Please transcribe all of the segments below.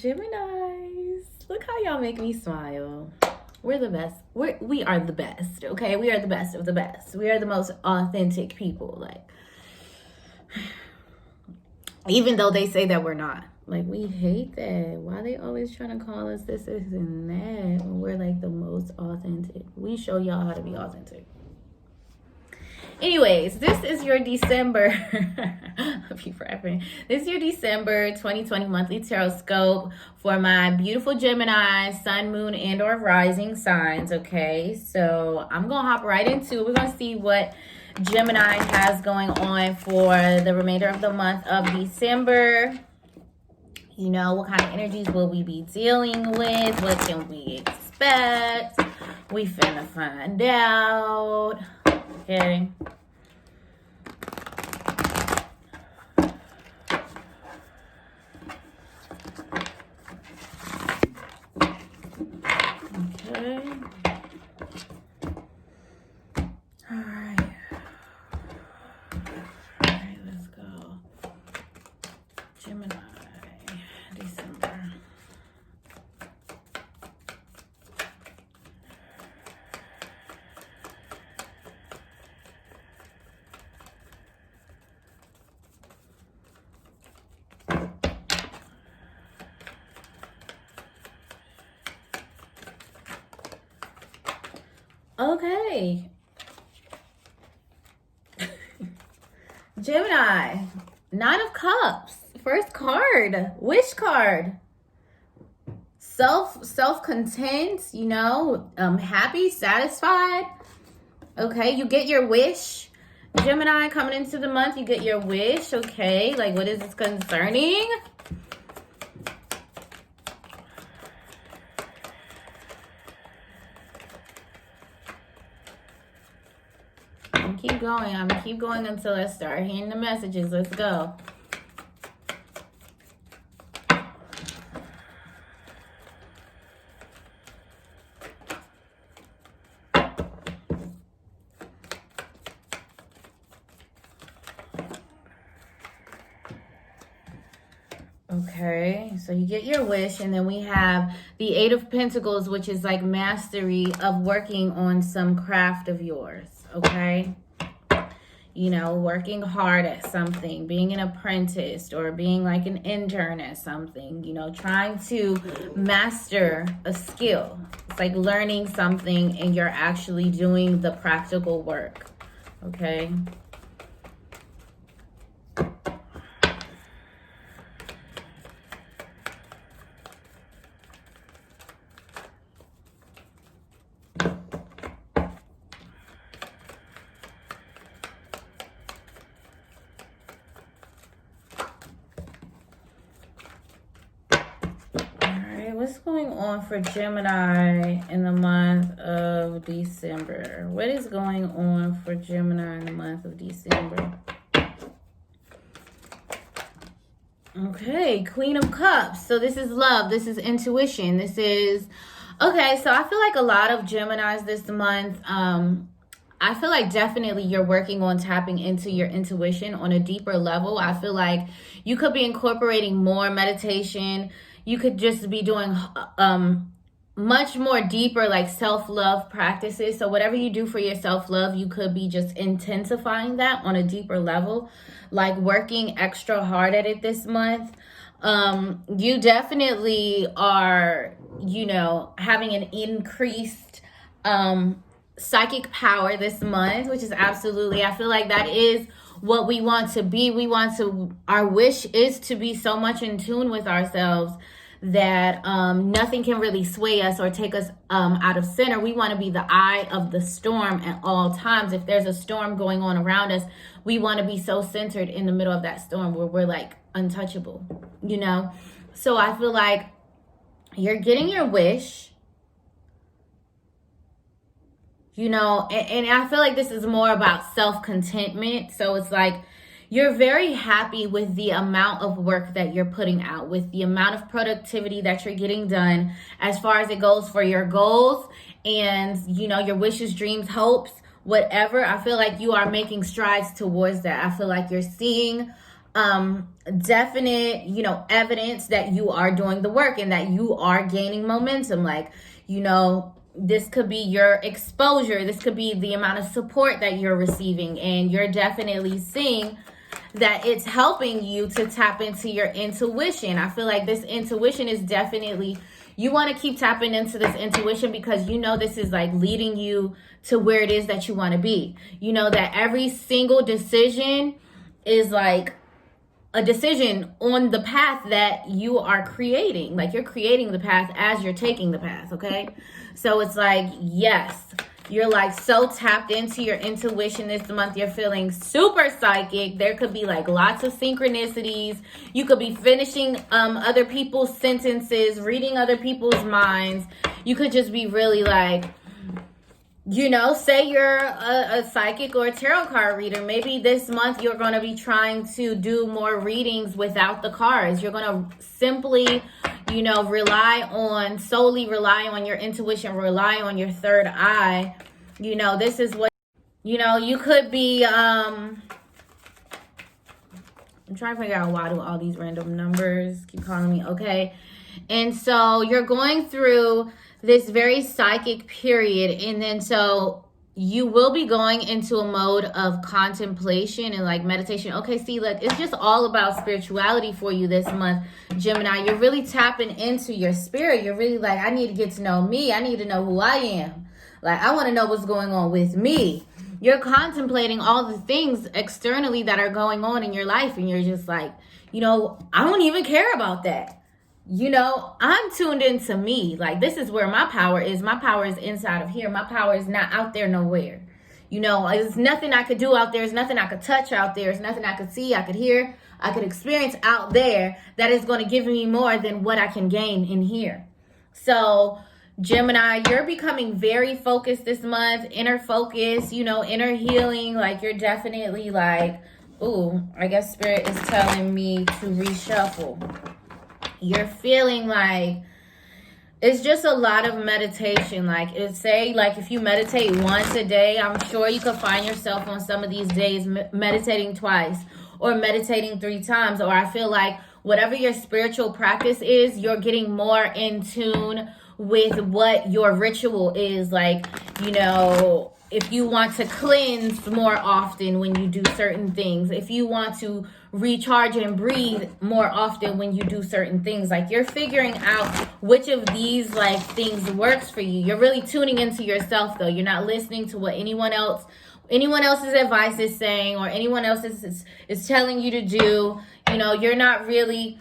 Geminis, look how y'all make me smile. We're the best. We are the best, okay? We are the best of the best. We are the most authentic people. Like, even though they say that we're not. Like, we hate that. Why they always trying to call us this and that when we're like the most authentic? We show y'all how to be authentic. Anyways, this is your December. I'll be rapping. This is your December 2020 monthly tarot scope for my beautiful Gemini, sun, moon, and or rising signs. Okay, so I'm gonna hop right into it. We're gonna see what Gemini has going on for the remainder of the month of December. You know, what kind of energies will we be dealing with? What can we expect? We finna find out. Okay. Okay. All right. All right, let's go. Gemini, December. Okay. Gemini, Nine of Cups. First card. Wish card. Self-content, you know, happy, satisfied. Okay, you get your wish. Gemini, coming into the month, you get your wish. Okay, like what is this concerning? Keep going. I'm gonna keep going until I start hearing the messages. Let's go. Okay, so you get your wish, and then we have the Eight of Pentacles, which is like mastery of working on some craft of yours. Okay, you know, working hard at something, being an apprentice or being like an intern at something, you know, trying to master a skill. It's like learning something and you're actually doing the practical work. Okay. What's going on for Gemini in the month of December? What is going on for Gemini in the month of December? Okay, Queen of Cups. So this is love. This is intuition. This is... Okay, so I feel like a lot of Geminis this month... I feel like definitely you're working on tapping into your intuition on a deeper level. I feel like you could be incorporating more meditation. You could just be doing much more deeper like self-love practices. So whatever you do for your self-love, you could be just intensifying that on a deeper level, like working extra hard at it this month. You definitely are, you know, having an increased psychic power this month, which is absolutely, I feel like that is what we want to be. Our wish is to be so much in tune with ourselves that nothing can really sway us or take us out of center. We want to be the eye of the storm at all times. If there's a storm going on around us, we want to be so centered in the middle of that storm where we're like untouchable, you know? So I feel like you're getting your wish. You know, and I feel like this is more about self-contentment. So it's like you're very happy with the amount of work that you're putting out, with the amount of productivity that you're getting done as far as it goes for your goals and, you know, your wishes, dreams, hopes, whatever. I feel like you are making strides towards that. I feel like you're seeing definite, evidence that you are doing the work and that you are gaining momentum. Like, this could be your exposure. This could be the amount of support that you're receiving. And you're definitely seeing that it's helping you to tap into your intuition. I feel like this intuition is definitely, you want to keep tapping into this intuition because this is like leading you to where it is that you want to be. That every single decision is like a decision on the path that you are creating. Like, you're creating the path as you're taking the path, okay? So it's like, yes, you're like so tapped into your intuition this month. You're feeling super psychic. There could be like lots of synchronicities. You could be finishing other people's sentences, reading other people's minds. You could just be really like, say you're a psychic or a tarot card reader. Maybe this month you're going to be trying to do more readings without the cards. You're going to simply, solely rely on your intuition, rely on your third eye. This is what, you could be, I'm trying to figure out why do all these random numbers keep calling me, okay? And so you're going through this very psychic period, and then so you will be going into a mode of contemplation and like meditation. Okay, see, look, it's just all about spirituality for you this month, Gemini. You're really tapping into your spirit. You're really like, I need to get to know me. I need to know who I am. Like, I want to know what's going on with me. You're contemplating all the things externally that are going on in your life, and you're just like, I don't even care about that. I'm tuned into me. Like, this is where my power is. My power is inside of here. My power is not out there nowhere. There's nothing I could do out there. There's nothing I could touch out there. There's nothing I could see, I could hear, I could experience out there that is going to give me more than what I can gain in here. So, Gemini, you're becoming very focused this month. Inner focus, inner healing. Like, you're definitely like, ooh, I guess Spirit is telling me to reshuffle. You're feeling like it's just a lot of meditation. Like, if you meditate once a day, I'm sure you could find yourself on some of these days meditating twice or meditating 3 times. Or I feel like whatever your spiritual practice is, you're getting more in tune with what your ritual is. Like, if you want to cleanse more often when you do certain things, if you want to recharge and breathe more often when you do certain things, like, you're figuring out which of these like things works for you. You're really tuning into yourself, though. You're not listening to what anyone else's advice is saying, or anyone else is telling you to do. You're not really,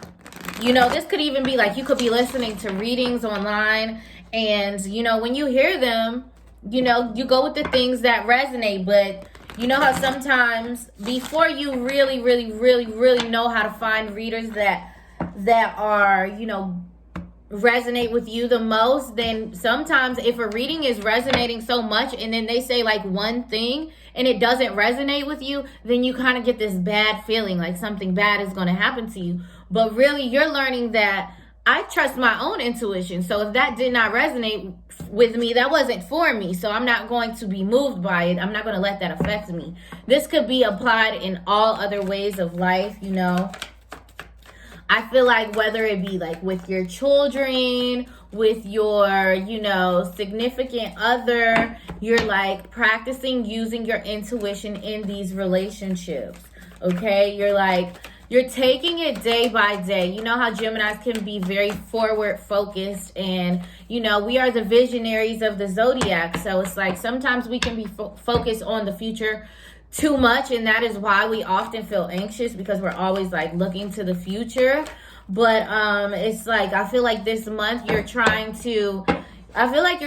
this could even be like, you could be listening to readings online, and when you hear them, you go with the things that resonate. But how sometimes before you really, really, really, really know how to find readers that are, resonate with you the most, then sometimes if a reading is resonating so much and then they say like one thing and it doesn't resonate with you, then you kind of get this bad feeling like something bad is going to happen to you. But really, you're learning that I trust my own intuition. So if that did not resonate with me, that wasn't for me. So I'm not going to be moved by it. I'm not going to let that affect me. This could be applied in all other ways of life, I feel like whether it be like with your children, with your, significant other, you're like practicing using your intuition in these relationships. Okay? You're taking it day by day. You know how Geminis can be very forward focused, and, we are the visionaries of the zodiac. So it's like sometimes we can be focused on the future too much, and that is why we often feel anxious, because we're always like looking to the future. But it's like, I feel like this month you're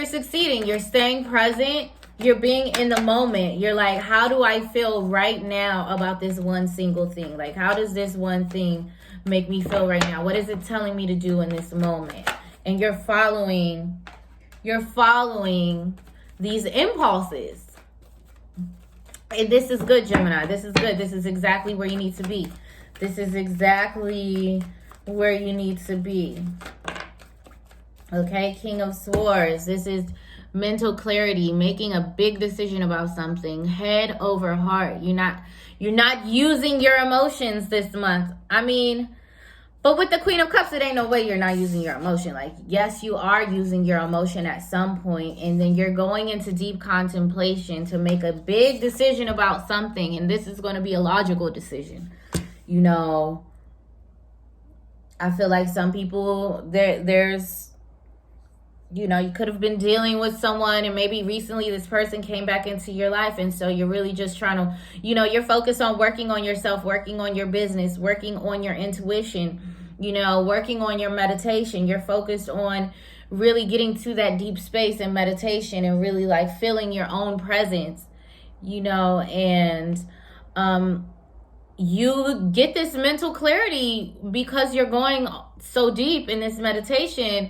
succeeding. You're staying present. You're being in the moment. You're like, how do I feel right now about this one single thing? Like, how does this one thing make me feel right now? What is it telling me to do in this moment? And you're following these impulses. And this is good, Gemini. This is good. This is exactly where you need to be. This is exactly where you need to be. Okay, King of Swords. This is mental clarity, making a big decision about something, head over heart. You're not using your emotions this month. I mean, but with the Queen of Cups, it ain't no way you're not using your emotion. Like, yes, you are using your emotion at some point, and then you're going into deep contemplation to make a big decision about something, and this is going to be a logical decision. You know, I feel like some people, there's, you know, you could have been dealing with someone and maybe recently this person came back into your life. And so you're really just trying to, you know, you're focused on working on yourself, working on your business, working on your intuition, you know, working on your meditation. You're focused on really getting to that deep space in meditation and really like feeling your own presence, you know, and you get this mental clarity because you're going so deep in this meditation,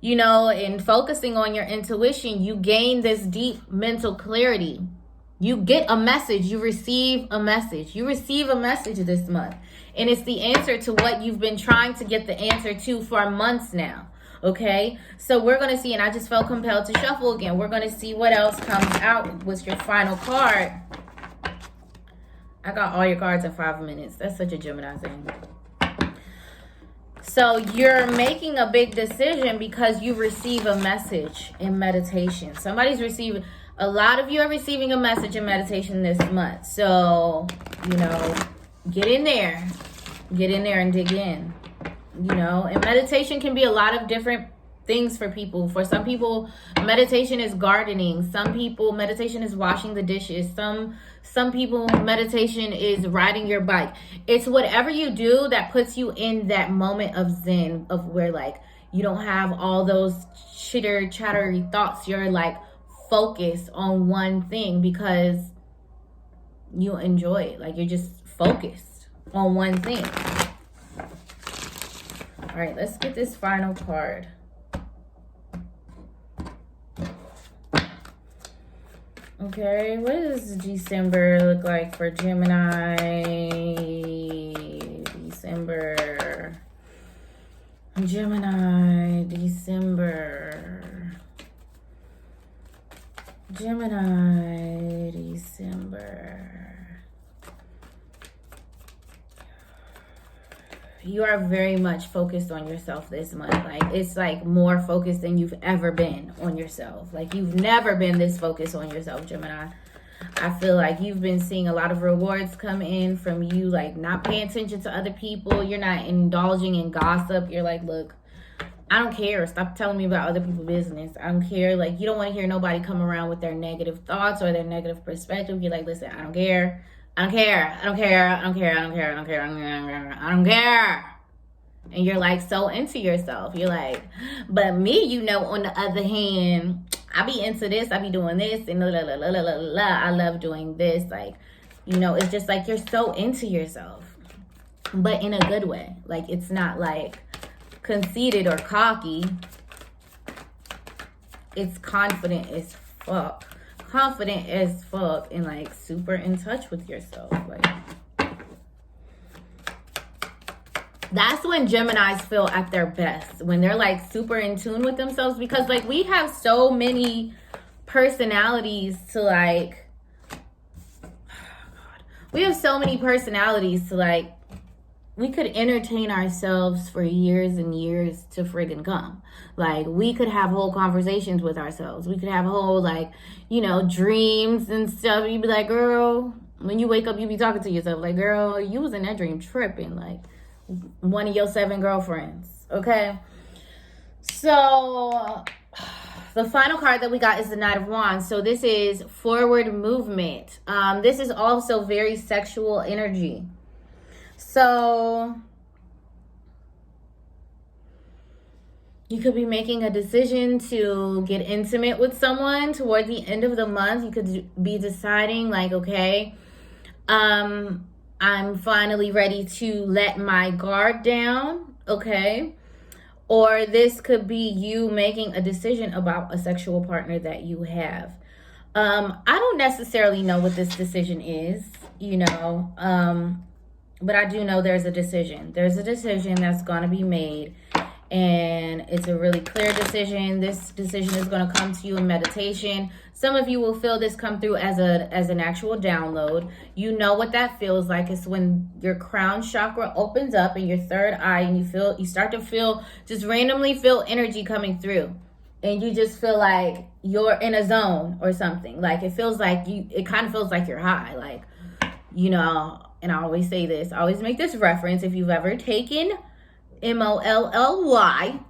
you know, and focusing on your intuition. You gain this deep mental clarity. You get a message. You receive a message. You receive a message this month. And it's the answer to what you've been trying to get the answer to for months now. Okay? So we're going to see, and I just felt compelled to shuffle again. We're going to see what else comes out with your final card. I got all your cards in 5 minutes. That's such a Gemini thing. So you're making a big decision because you receive a message in meditation. Somebody's receiving, a lot of you are receiving a message in meditation this month. So, you know, get in there and dig in, you know, and meditation can be a lot of different things for people. For some people, meditation is gardening. Some people, meditation is washing the dishes. Some people, meditation is riding your bike. It's whatever you do that puts you in that moment of zen, of where like you don't have all those chattery thoughts. You're like focused on one thing because you enjoy it. Like you're just focused on one thing. All right, let's get this final card. Okay, what does December look like for Gemini? Gemini, December. You are very much focused on yourself this month. Like, it's like more focused than you've ever been on yourself. Like, you've never been this focused on yourself, Gemini. I feel like you've been seeing a lot of rewards come in from you, like, not paying attention to other people. You're not indulging in gossip. You're like, look, I don't care. Stop telling me about other people's business. I don't care. Like, you don't want to hear nobody come around with their negative thoughts or their negative perspective. You're like, listen, I don't care. I don't care. And you're like so into yourself. You're like, but me, you know, on the other hand, I be into this. I be doing this and I love doing this. Like, you know, it's just like you're so into yourself, but in a good way. Like, it's not like conceited or cocky. It's confident as fuck. And like super in touch with yourself. Like, that's when Geminis feel at their best, when they're like super in tune with themselves, because like we have so many personalities to like, we could entertain ourselves for years and years to friggin' come. Like, we could have whole conversations with ourselves. We could have whole, like, you know, dreams and stuff. You'd be like, girl, when you wake up, you be talking to yourself. Like, girl, you was in that dream tripping. Like, one of your 7 girlfriends. Okay? So, the final card that we got is the Knight of Wands. So, this is forward movement. This is also very sexual energy. So, you could be making a decision to get intimate with someone toward the end of the month. You could be deciding like, okay, I'm finally ready to let my guard down, okay? Or this could be you making a decision about a sexual partner that you have. I don't necessarily know what this decision is, you know, but I do know there's a decision. There's a decision that's going to be made. and it's a really clear decision. This decision is going to come to you in meditation. Some of you will feel this come through as an actual download. You know what that feels like. It's when your crown chakra opens up in your third eye, and you start to feel, just randomly feel energy coming through, and you just feel like you're in a zone or something. Like it kind of feels like you're high, like, you know. And I always say this, I always make this reference, if you've ever taken MOLLY,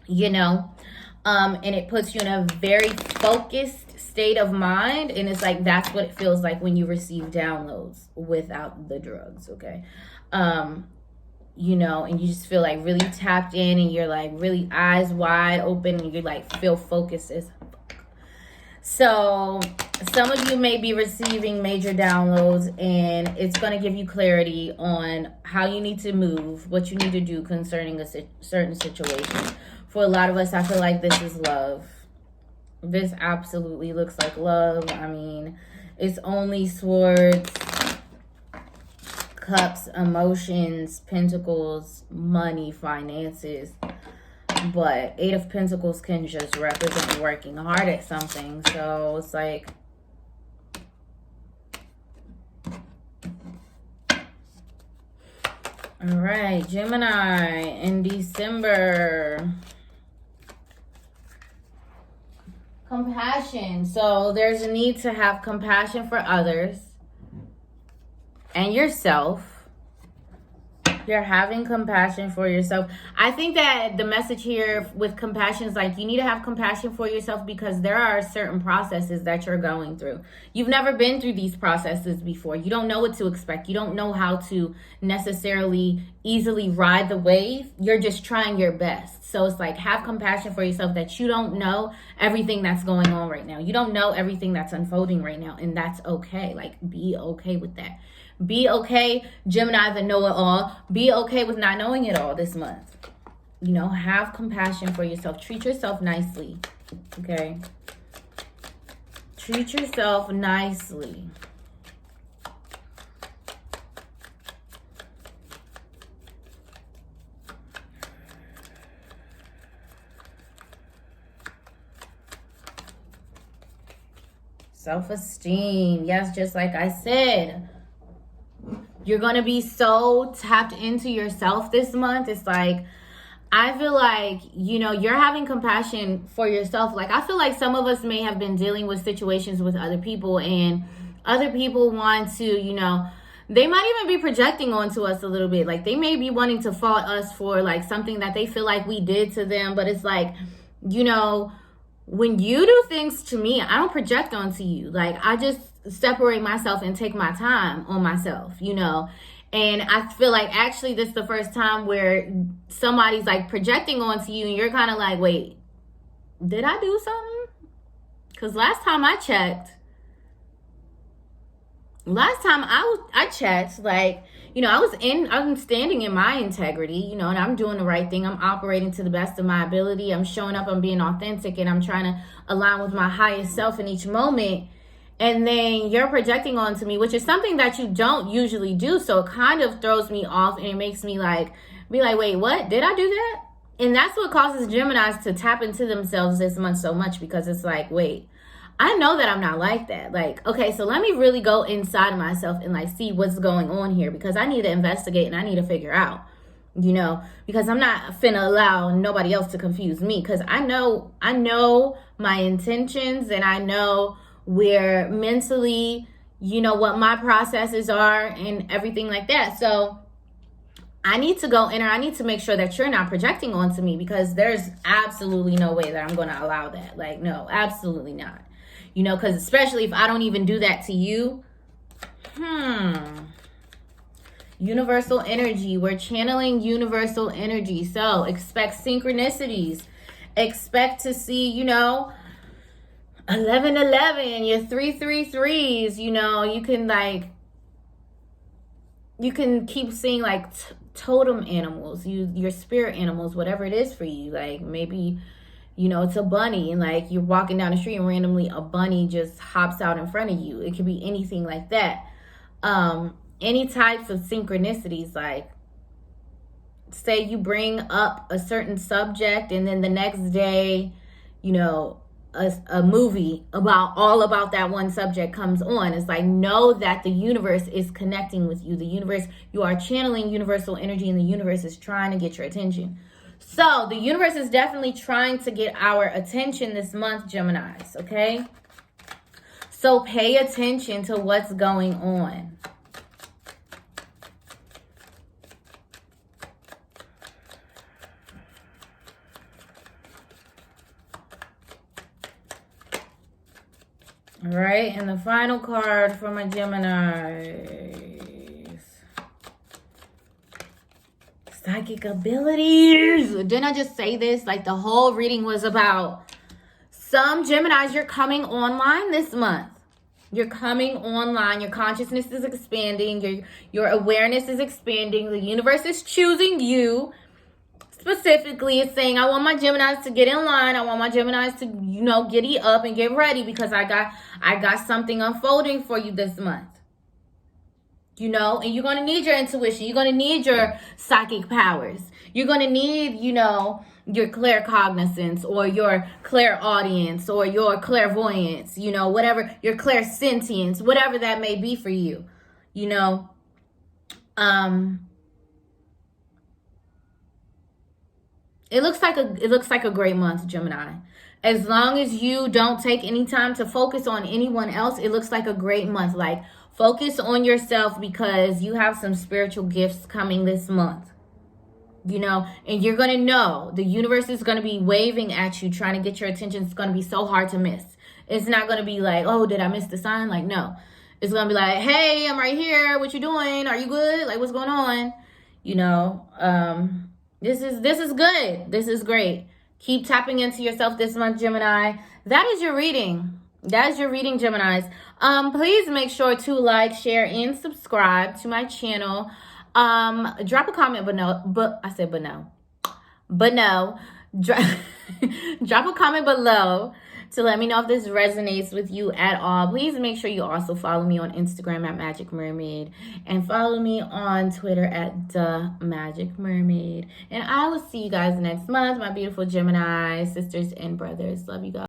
you know, and it puts you in a very focused state of mind, and it's like that's what it feels like when you receive downloads without the drugs, okay? You know, and you just feel like really tapped in, and you're like really eyes wide open, and you like feel focused as fuck. So some of you may be receiving major downloads, and it's going to give you clarity on how you need to move, what you need to do concerning a certain situation. For a lot of us, I feel like this is love. This absolutely looks like love. I mean, it's only swords, cups, emotions, pentacles, money, finances. But Eight of Pentacles can just represent working hard at something. So it's like, all right, Gemini in December. Compassion. So there's a need to have compassion for others and yourself. You're having compassion for yourself. I think that the message here with compassion is like, you need to have compassion for yourself because there are certain processes that you're going through. You've never been through these processes before. You don't know what to expect. You don't know how to necessarily easily ride the wave. You're just trying your best. So it's like, have compassion for yourself that you don't know everything that's going on right now. You don't know everything that's unfolding right now, and that's okay. Like, be okay with that. Be okay, Gemini, the know-it-all. Be okay with not knowing it all this month. You know, have compassion for yourself. Treat yourself nicely, okay? Treat yourself nicely. Self-esteem. Yes, just like I said. You're going to be so tapped into yourself this month. It's like, I feel like, you know, you're having compassion for yourself. Like, I feel like some of us may have been dealing with situations with other people, and other people want to, you know, they might even be projecting onto us a little bit. Like, they may be wanting to fault us for, like, something that they feel like we did to them. But it's like, you know, when you do things to me, I don't project onto you. Like, I just separate myself and take my time on myself, you know. And I feel like actually this is the first time where somebody's like projecting onto you, and you're kind of like, wait, did I do something? Because last time I checked, I checked, like, you know, I'm standing in my integrity, you know, and I'm doing the right thing. I'm operating to the best of my ability. I'm showing up, I'm being authentic, and I'm trying to align with my highest self in each moment. And then you're projecting onto me, which is something that you don't usually do. So it kind of throws me off, and it makes me like, be like, wait, what? Did I do that? And that's what causes Geminis to tap into themselves this month so much, because it's like, wait, I know that I'm not like that. Like, okay, so let me really go inside of myself and like see what's going on here, because I need to investigate and I need to figure out, you know, because I'm not finna allow nobody else to confuse me, because I know my intentions, and I know where mentally, you know, what my processes are and everything like that. So I need to go in, or I need to make sure that you're not projecting onto me, because there's absolutely no way that I'm going to allow that. Like, no, absolutely not. You know, because especially if I don't even do that to you. Universal energy. We're channeling universal energy. So expect synchronicities. Expect to see, you know, 1111, your 333s, you know, you can keep seeing like totem animals, your spirit animals, whatever it is for you. Like, maybe, you know, it's a bunny, and like you're walking down the street and randomly a bunny just hops out in front of you. It could be anything like that. Any types of synchronicities, like say you bring up a certain subject and then the next day, you know, a movie about that one subject comes on. It's like, know that the universe is connecting with you. The universe, you are channeling universal energy, and the universe is trying to get your attention. So the universe is definitely trying to get our attention this month, Geminis, okay? So pay attention to what's going on. All right, and the final card for my Geminis. Psychic abilities. Didn't I just say this? Like, the whole reading was about some Geminis, you're coming online this month. You're coming online. Your consciousness is expanding. Your awareness is expanding. The universe is choosing you. Specifically, it's saying, I want my Geminis to get in line. I want my Geminis to, you know, giddy up and get ready, because I got something unfolding for you this month. You know, and you're going to need your intuition. You're going to need your psychic powers. You're going to need, you know, your claircognizance or your clairaudience or your clairvoyance, you know, whatever, your clairsentience, whatever that may be for you, you know. It looks like a great month, Gemini. As long as you don't take any time to focus on anyone else, it looks like a great month. Like, focus on yourself, because you have some spiritual gifts coming this month. You know, and you're going to know the universe is going to be waving at you, trying to get your attention. It's going to be so hard to miss. It's not going to be like, oh, did I miss the sign? Like, no. It's going to be like, hey, I'm right here. What you doing? Are you good? Like, what's going on? You know, this is good. This is great. Keep tapping into yourself this month, Gemini. That is your reading. That is your reading, Geminis. Please make sure to like, share, and subscribe to my channel. Drop a comment, drop a comment below to let me know if this resonates with you at all. Please make sure you also follow me on Instagram at Magic Mermaid, and follow me on Twitter at The Magic Mermaid. And I will see you guys next month, my beautiful Gemini sisters and brothers. Love you guys.